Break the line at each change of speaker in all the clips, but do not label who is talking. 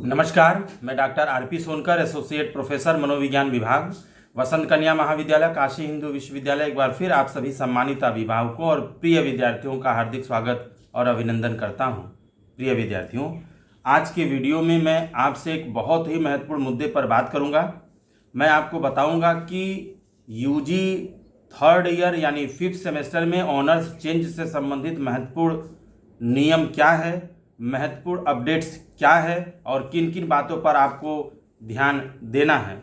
नमस्कार, मैं doctor RP Sonkar, associate professor मनोविज्ञान विभाग, वसंत कन्या महाविद्यालय, काशी हिंदू विश्वविद्यालय। एक बार फिर आप सभी सम्मानित अभिभावकों और प्रिय विद्यार्थियों का हार्दिक स्वागत और अभिनंदन करता हूं। प्रिय विद्यार्थियों, आज के वीडियो में मैं आपसे एक बहुत ही महत्वपूर्ण मुद्दे पर बात करूंगा। मैं आपको बताऊंगा कि यूजी थर्ड ईयर यानी 5th सेमेस्टर में ऑनर्स चेंज से संबंधित महत्वपूर्ण नियम क्या है, महत्वपूर्ण अपडेट्स क्या है और किन किन बातों पर आपको ध्यान देना है।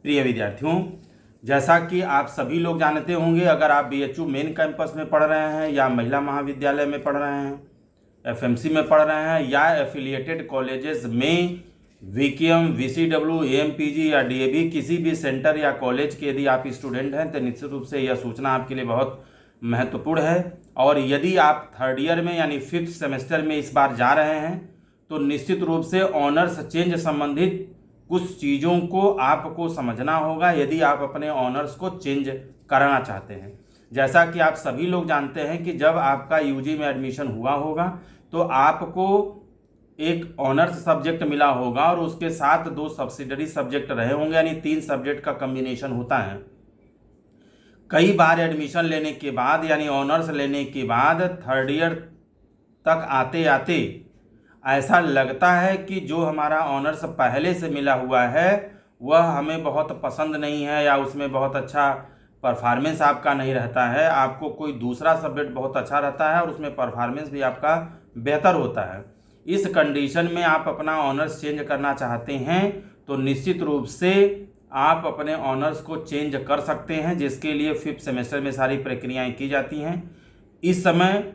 प्रिय विद्यार्थियों, जैसा कि आप सभी लोग जानते होंगे, अगर आप बीएचयू मेन कैंपस में पढ़ रहे हैं या महिला महाविद्यालय में पढ़ रहे हैं, एफएमसी में पढ़ रहे हैं या एफिलिएटेड कॉलेजेस में वीकेएम, वीसीडब्ल्यू, एएमपीजी या डीएवी किसी भी सेंटर या कॉलेज के यदि आप स्टूडेंट हैं तो निश्चित रूप से यह सूचना आपके लिए बहुत महत्वपूर्ण है। और यदि आप थर्ड ईयर में यानी 5th सेमेस्टर में इस बार जा रहे हैं तो निश्चित रूप से ऑनर्स चेंज संबंधित कुछ चीज़ों को आपको समझना होगा यदि आप अपने ऑनर्स को चेंज कराना चाहते हैं। जैसा कि आप सभी लोग जानते हैं कि जब आपका यूजी में एडमिशन हुआ होगा तो आपको एक ऑनर्स सब्जेक्ट मिला होगा और उसके साथ 2 सब्सिडरी सब्जेक्ट रहे होंगे, यानी 3 सब्जेक्ट का कम्बिनेशन होता है। कई बार एडमिशन लेने के बाद यानी ऑनर्स लेने के बाद थर्ड ईयर तक आते आते ऐसा लगता है कि जो हमारा ऑनर्स पहले से मिला हुआ है वह हमें बहुत पसंद नहीं है या उसमें बहुत अच्छा परफॉर्मेंस आपका नहीं रहता है। आपको कोई दूसरा सब्जेक्ट बहुत अच्छा रहता है और उसमें परफॉर्मेंस भी आपका बेहतर होता है। इस कंडीशन में आप अपना ऑनर्स चेंज करना चाहते हैं तो निश्चित रूप से आप अपने ऑनर्स को चेंज कर सकते हैं, जिसके लिए 5th सेमेस्टर में सारी प्रक्रियाएं की जाती हैं। इस समय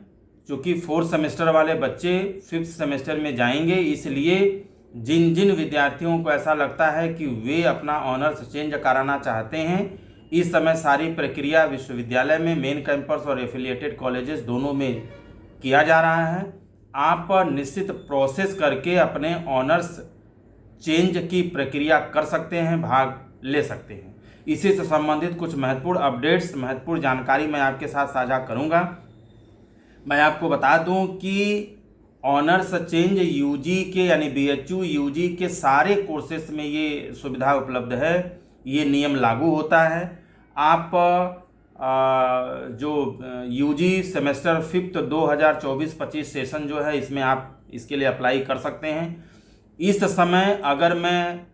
चूँकि 4th सेमेस्टर वाले बच्चे 5th सेमेस्टर में जाएंगे, इसलिए जिन जिन विद्यार्थियों को ऐसा लगता है कि वे अपना ऑनर्स चेंज कराना चाहते हैं, इस समय सारी प्रक्रिया विश्वविद्यालय में मेन कैंपस और एफिलिएटेड कॉलेजेस दोनों में किया जा रहा है। आप निश्चित प्रोसेस करके अपने ऑनर्स चेंज की प्रक्रिया कर सकते हैं, भाग ले सकते हैं। इसी से संबंधित कुछ महत्वपूर्ण अपडेट्स, महत्वपूर्ण जानकारी मैं आपके साथ साझा करूंगा। मैं आपको बता दूं कि ऑनर्स चेंज यूजी के यानी बीएचयू यूजी के सारे कोर्सेस में ये सुविधा उपलब्ध है, ये नियम लागू होता है। आप जो यूजी सेमेस्टर 5th 2024-25 सेशन जो है, इसमें आप इसके लिए अप्लाई कर सकते हैं। इस समय अगर मैं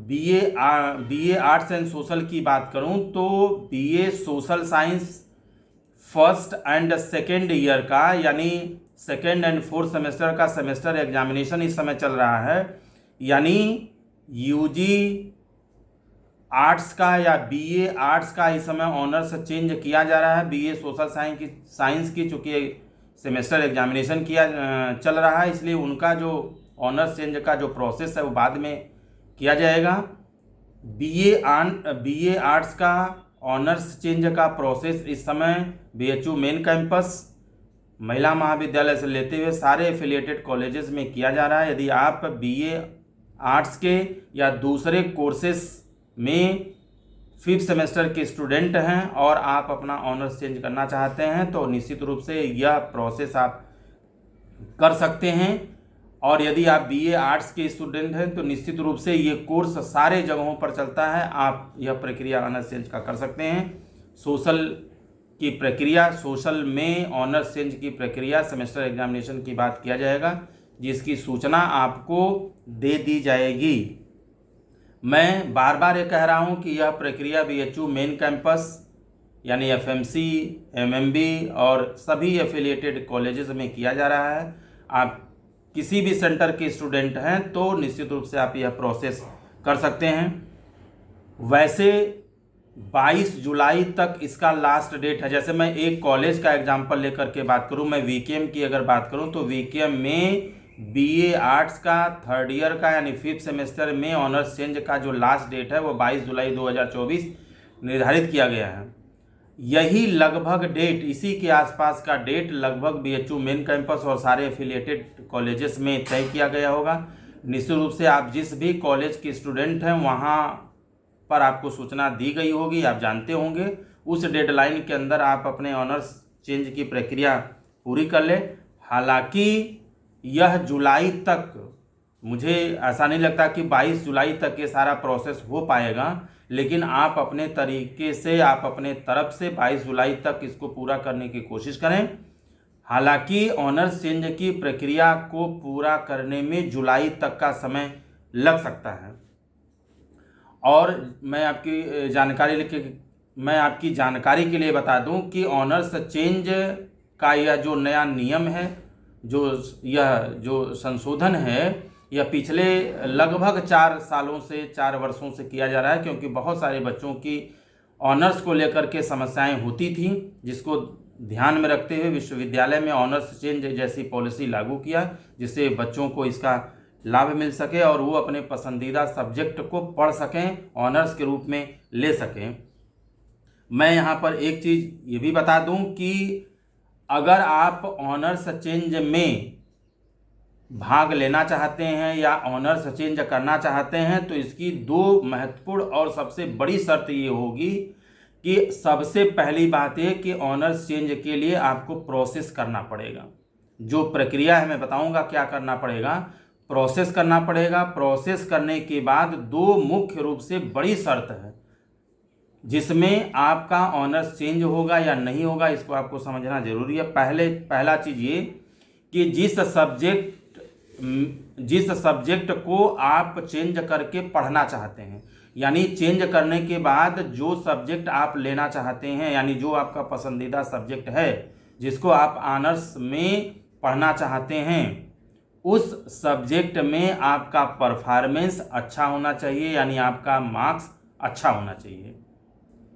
बीए आर्ट्स एंड सोशल की बात करूं तो BA social science 1st and 2nd year का यानी 2nd एंड 4th सेमेस्टर का सेमेस्टर एग्जामिनेशन इस समय चल रहा है। यानी यूजी आर्ट्स का या बीए आर्ट्स का इस समय ऑनर्स चेंज किया जा रहा है। बीए सोशल साइंस की चूँकि सेमेस्टर एग्जामिनेशन चल रहा है, इसलिए उनका जो ऑनर्स चेंज का जो प्रोसेस है वो बाद में किया जाएगा। बीए आर्ट्स का ऑनर्स चेंज का प्रोसेस इस समय बीएचयू मेन कैंपस, महिला महाविद्यालय से लेते हुए सारे एफिलिएटेड कॉलेजेस में किया जा रहा है। यदि आप बीए आर्ट्स के या दूसरे कोर्सेस में 5th सेमेस्टर के स्टूडेंट हैं और आप अपना ऑनर्स चेंज करना चाहते हैं तो निश्चित रूप से यह प्रोसेस आप कर सकते हैं। और यदि आप बीए आर्ट्स के स्टूडेंट हैं तो निश्चित रूप से ये कोर्स सारे जगहों पर चलता है, आप यह प्रक्रिया ऑनर्स चेंज का कर सकते हैं। सोशल की प्रक्रिया, सोशल में ऑनर्स चेंज की प्रक्रिया सेमेस्टर एग्जामिनेशन की बात किया जाएगा, जिसकी सूचना आपको दे दी जाएगी। मैं बार बार ये कह रहा हूँ कि यह प्रक्रिया बीएचयू मेन कैंपस यानी एफएमसी, एमएमबी और सभी एफिलिएटेड कॉलेजेस में किया जा रहा है। आप किसी भी सेंटर के स्टूडेंट हैं तो निश्चित रूप से आप यह प्रोसेस कर सकते हैं। वैसे 22 जुलाई तक इसका लास्ट डेट है। जैसे मैं एक कॉलेज का एग्जांपल लेकर के बात करूं, मैं वीकेएम की अगर बात करूं तो वीकेएम में बीए आर्ट्स का थर्ड ईयर का यानी 5th सेमेस्टर में ऑनर्स चेंज का जो लास्ट डेट है वो 22 जुलाई 2024 निर्धारित किया गया है। यही लगभग डेट, इसी के आसपास का डेट लगभग बीएचयू मेन कैंपस और सारे एफिलिएटेड कॉलेजेस में तय किया गया होगा। निश्चित रूप से आप जिस भी कॉलेज के स्टूडेंट हैं वहाँ पर आपको सूचना दी गई होगी, आप जानते होंगे। उस डेडलाइन के अंदर आप अपने ऑनर्स चेंज की प्रक्रिया पूरी कर लें। हालांकि यह जुलाई तक, मुझे ऐसा नहीं लगता कि 22 जुलाई तक ये सारा प्रोसेस हो पाएगा, लेकिन आप अपने तरीके से, आप अपने तरफ से 22 जुलाई तक इसको पूरा करने की कोशिश करें। हालांकि ऑनर्स चेंज की प्रक्रिया को पूरा करने में जुलाई तक का समय लग सकता है। और मैं आपकी जानकारी के लिए बता दूं कि ऑनर्स चेंज का यह जो नया नियम है, जो संशोधन है, यह पिछले लगभग 4 वर्षों से किया जा रहा है, क्योंकि बहुत सारे बच्चों की ऑनर्स को लेकर के समस्याएं होती थी, जिसको ध्यान में रखते हुए विश्वविद्यालय में ऑनर्स चेंज जैसी पॉलिसी लागू किया, जिससे बच्चों को इसका लाभ मिल सके और वो अपने पसंदीदा सब्जेक्ट को पढ़ सकें, ऑनर्स के रूप में ले सकें। मैं यहाँ पर एक चीज़ ये भी बता दूं कि अगर आप ऑनर्स चेंज में भाग लेना चाहते हैं या ऑनर्स चेंज करना चाहते हैं, तो इसकी 2 महत्वपूर्ण और सबसे बड़ी शर्त ये होगी कि सबसे पहली बात है कि ऑनर्स चेंज के लिए आपको प्रोसेस करना पड़ेगा। जो प्रक्रिया है मैं बताऊंगा क्या करना पड़ेगा। प्रोसेस करना पड़ेगा। प्रोसेस करने के बाद 2 मुख्य रूप से बड़ी शर्त है जिसमें आपका ऑनर्स चेंज होगा या नहीं होगा, इसको आपको समझना जरूरी है। पहला चीज़ ये कि जिस सब्जेक्ट को आप चेंज करके पढ़ना चाहते हैं, यानी चेंज करने के बाद जो सब्जेक्ट आप लेना चाहते हैं, यानी जो आपका पसंदीदा सब्जेक्ट है जिसको आप ऑनर्स में पढ़ना चाहते हैं, उस सब्जेक्ट में आपका परफॉर्मेंस अच्छा होना चाहिए, यानी आपका मार्क्स अच्छा होना चाहिए।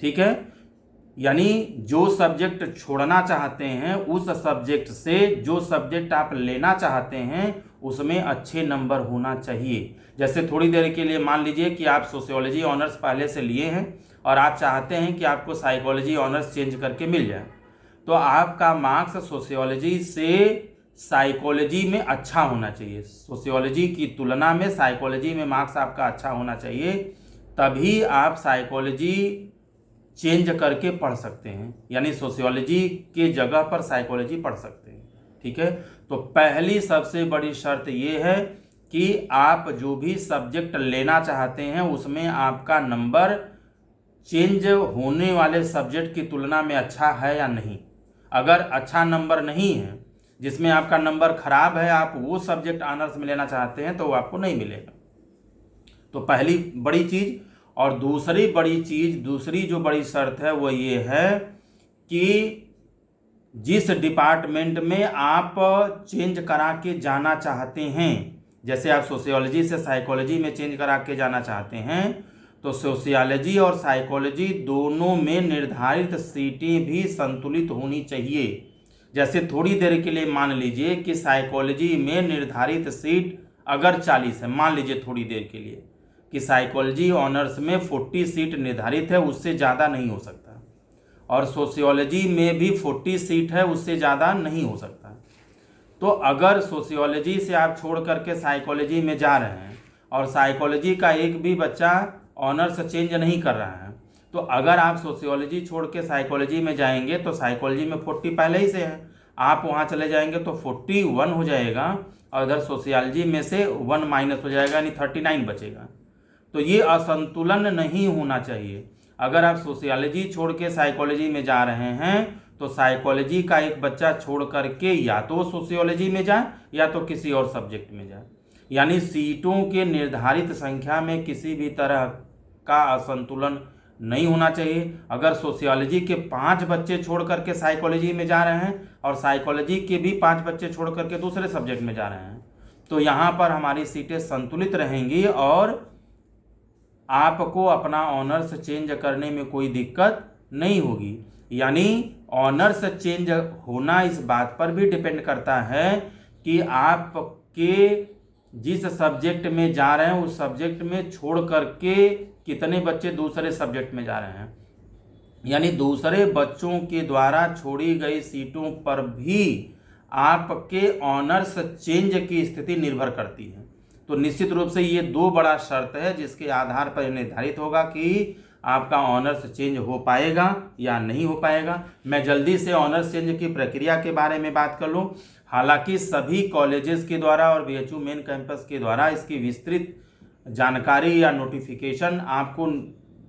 ठीक है, यानी जो सब्जेक्ट छोड़ना चाहते हैं उस सब्जेक्ट से जो सब्जेक्ट आप लेना चाहते हैं उसमें अच्छे नंबर होना चाहिए। जैसे थोड़ी देर के लिए मान लीजिए कि आप सोशियोलॉजी ऑनर्स पहले से लिए हैं और आप चाहते हैं कि आपको साइकोलॉजी ऑनर्स चेंज करके मिल जाए, तो आपका मार्क्स सोशियोलॉजी से साइकोलॉजी में अच्छा होना चाहिए। सोशियोलॉजी की तुलना में साइकोलॉजी में मार्क्स आपका अच्छा होना चाहिए, तभी आप साइकोलॉजी चेंज करके पढ़ सकते हैं, यानी सोशियोलॉजी के जगह पर साइकोलॉजी पढ़ सकते हैं। ठीक है, तो पहली सबसे बड़ी शर्त ये है कि आप जो भी सब्जेक्ट लेना चाहते हैं उसमें आपका नंबर चेंज होने वाले सब्जेक्ट की तुलना में अच्छा है या नहीं। अगर अच्छा नंबर नहीं है, जिसमें आपका नंबर खराब है, आप वो सब्जेक्ट ऑनर्स में लेना चाहते हैं, तो वो आपको नहीं मिलेगा। तो पहली बड़ी चीज़। और दूसरी जो बड़ी शर्त है वो ये है कि जिस डिपार्टमेंट में आप चेंज करा के जाना चाहते हैं, जैसे आप सोशियोलॉजी से साइकोलॉजी में चेंज करा के जाना चाहते हैं, तो सोशियोलॉजी और साइकोलॉजी दोनों में निर्धारित सीटें भी संतुलित होनी चाहिए। जैसे थोड़ी देर के लिए मान लीजिए कि साइकोलॉजी में निर्धारित सीट अगर 40 है, मान लीजिए थोड़ी देर के लिए कि साइकोलॉजी ऑनर्स में 40 सीट निर्धारित है, उससे ज़्यादा नहीं हो सकता, और सोशियोलॉजी में भी 40 सीट है, उससे ज़्यादा नहीं हो सकता। तो अगर सोशियोलॉजी से आप छोड़ करके साइकोलॉजी में जा रहे हैं और साइकोलॉजी का एक भी बच्चा ऑनर्स चेंज नहीं कर रहा है, तो अगर आप सोशियोलॉजी छोड़ के साइकोलॉजी में जाएंगे तो साइकोलॉजी में 40 पहले ही से है, आप वहाँ चले जाएंगे तो 41 हो जाएगा, और इधर सोशियोलॉजी में से 1 माइनस हो जाएगा, यानी 39 बचेगा। तो ये असंतुलन नहीं होना चाहिए। अगर आप सोशियोलॉजी छोड़ के साइकोलॉजी में जा रहे हैं तो साइकोलॉजी का एक बच्चा छोड़ करके या तो सोशियोलॉजी में जाए या तो किसी और सब्जेक्ट में जाए, यानी सीटों के निर्धारित संख्या में किसी भी तरह का असंतुलन नहीं होना चाहिए। अगर सोशियोलॉजी के 5 बच्चे छोड़ करके साइकोलॉजी में जा रहे हैं और साइकोलॉजी के भी 5 बच्चे छोड़ करके दूसरे सब्जेक्ट में जा रहे हैं, तो यहाँ पर हमारी सीटें संतुलित रहेंगी और आपको अपना ऑनर्स चेंज करने में कोई दिक्कत नहीं होगी। यानी ऑनर्स चेंज होना इस बात पर भी डिपेंड करता है कि आपके जिस सब्जेक्ट में जा रहे हैं उस सब्जेक्ट में छोड़ करके कितने बच्चे दूसरे सब्जेक्ट में जा रहे हैं, यानी दूसरे बच्चों के द्वारा छोड़ी गई सीटों पर भी आपके ऑनर्स चेंज की स्थिति निर्भर करती है। तो निश्चित रूप से ये 2 बड़ा शर्त है जिसके आधार पर निर्धारित होगा कि आपका ऑनर्स चेंज हो पाएगा या नहीं हो पाएगा। मैं जल्दी से ऑनर्स चेंज की प्रक्रिया के बारे में बात कर लूँ। हालांकि सभी कॉलेजेस के द्वारा और बीएचयू मेन कैंपस के द्वारा इसकी विस्तृत जानकारी या नोटिफिकेशन आपको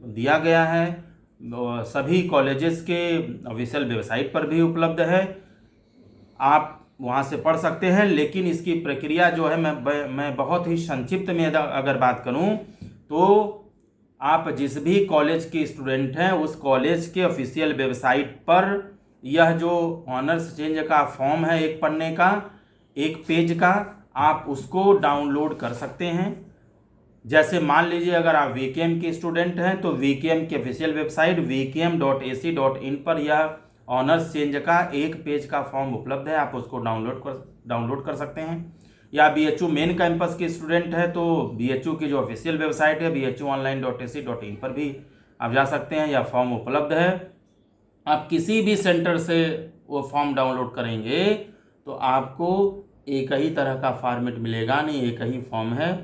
दिया गया है, सभी कॉलेजेस के ऑफिशियल वेबसाइट पर भी उपलब्ध है, आप वहाँ से पढ़ सकते हैं। लेकिन इसकी प्रक्रिया जो है मैं बहुत ही संक्षिप्त में अगर बात करूँ तो आप जिस भी कॉलेज के स्टूडेंट हैं उस कॉलेज के ऑफिशियल वेबसाइट पर यह जो ऑनर्स चेंज का फॉर्म है एक पन्ने का, एक पेज का, आप उसको डाउनलोड कर सकते हैं। जैसे मान लीजिए अगर आप वीकेएम के स्टूडेंट हैं तो वीकेएम की ऑफिशियल वेबसाइट vkm.ac.in पर यह ऑनर्स चेंज का एक पेज का फॉर्म उपलब्ध है, आप उसको डाउनलोड कर सकते हैं। या बीएचयू मेन कैंपस के स्टूडेंट है तो बीएचयू की जो ऑफिशियल वेबसाइट है bhuonline.ac.in पर भी आप जा सकते हैं, यह फॉर्म उपलब्ध है। आप किसी भी सेंटर से वो फॉर्म डाउनलोड करेंगे तो आपको एक ही तरह का फॉर्मेट मिलेगा नहीं, एक ही फॉर्म है।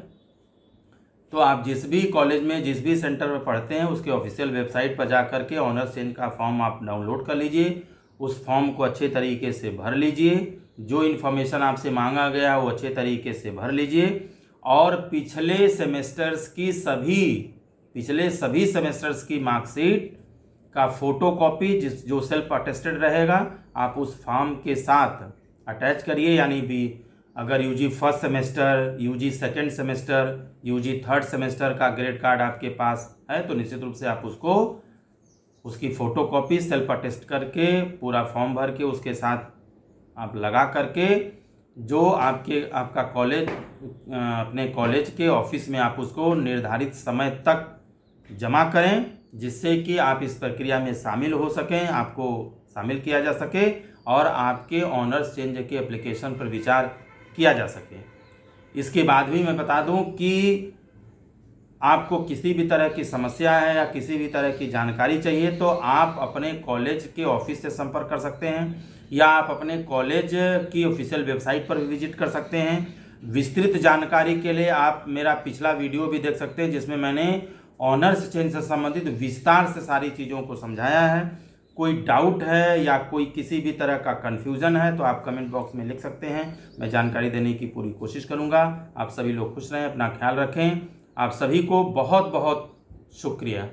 तो आप जिस भी कॉलेज में जिस भी सेंटर में पढ़ते हैं उसके ऑफिशियल वेबसाइट पर जा कर के ऑनर्स चेंज का फॉर्म आप डाउनलोड कर लीजिए, उस फॉर्म को अच्छे तरीके से भर लीजिए, जो इन्फॉर्मेशन आपसे मांगा गया वो अच्छे तरीके से भर लीजिए और पिछले सभी सेमेस्टर्स की मार्कशीट का फोटोकॉपी जो सेल्फ अटेस्टेड रहेगा आप उस फॉर्म के साथ अटैच करिए। यानी भी अगर UG first semester, UG second semester, UG third semester का ग्रेड कार्ड आपके पास है तो निश्चित रूप से आप उसकी फ़ोटोकॉपी सेल्फ अटेस्ट करके पूरा फॉर्म भर के उसके साथ आप लगा करके जो आपका कॉलेज अपने कॉलेज के ऑफिस में आप उसको निर्धारित समय तक जमा करें, जिससे कि आप इस प्रक्रिया में शामिल हो सकें, आपको शामिल किया जा सके और आपके ऑनर्स चेंज के एप्लीकेशन पर विचार किया जा सके। इसके बाद भी मैं बता दूं कि आपको किसी भी तरह की समस्या है या किसी भी तरह की जानकारी चाहिए तो आप अपने कॉलेज के ऑफिस से संपर्क कर सकते हैं या आप अपने कॉलेज की ऑफिशियल वेबसाइट पर भी विजिट कर सकते हैं। विस्तृत जानकारी के लिए आप मेरा पिछला वीडियो भी देख सकते हैं जिसमें मैंने ऑनर्स चेंज से संबंधित विस्तार से सारी चीज़ों को समझाया है। कोई डाउट है या कोई किसी भी तरह का कन्फ्यूज़न है तो आप कमेंट बॉक्स में लिख सकते हैं, मैं जानकारी देने की पूरी कोशिश करूंगा। आप सभी लोग खुश रहें, अपना ख्याल रखें। आप सभी को बहुत बहुत शुक्रिया।